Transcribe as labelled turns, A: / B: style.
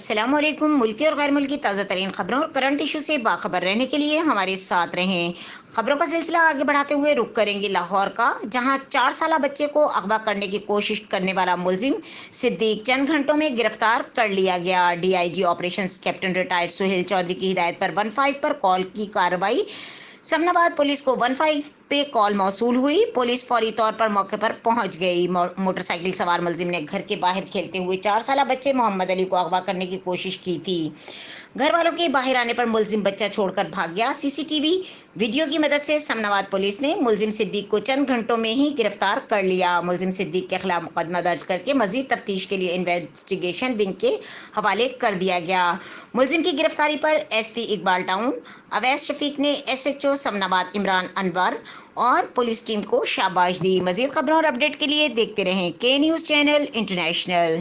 A: السلام علیکم۔ ملکی اور غیر ملکی تازہ ترین خبروں اور کرنٹ ایشو سے باخبر رہنے کے لیے ہمارے ساتھ رہیں۔ خبروں کا سلسلہ آگے بڑھاتے ہوئے رخ کریں گے لاہور کا، جہاں 4 سالہ بچے کو اغوا کرنے کی کوشش کرنے والا ملزم صدیق چند گھنٹوں میں گرفتار کر لیا گیا۔ D I G operations captain retired Sohail Chaudhry کی ہدایت پر 15 پر کال کی کارروائی۔ سمناباد پولیس کو 15 پہ کال موصول ہوئی۔ پولیس فوری طور پر موقع پر پہنچ گئی۔ موٹر سائیکل سوار ملزم نے گھر کے باہر کھیلتے ہوئے 4 سالہ بچے محمد علی کو اغوا کرنے کی کوشش کی تھی۔ گھر والوں کے باہر آنے پر ملزم بچہ چھوڑ کر بھاگ گیا۔ سی سی ٹی وی ویڈیو کی مدد سے سمناباد پولیس نے ملزم صدیق کو چند گھنٹوں میں ہی گرفتار کر لیا۔ ملزم صدیق کے خلاف مقدمہ درج کر کے مزید تفتیش کے لیے انویسٹیگیشن ونگ کے حوالے کر دیا گیا۔ ملزم کی گرفتاری پر S P Iqbal town Awais Shafiq نے S H O Samanabad Imran Anwar اور پولیس ٹیم کو شاباش دی۔ مزید خبروں اور اپڈیٹ کے لیے دیکھتے رہیں کے نیوز چینل انٹرنیشنل۔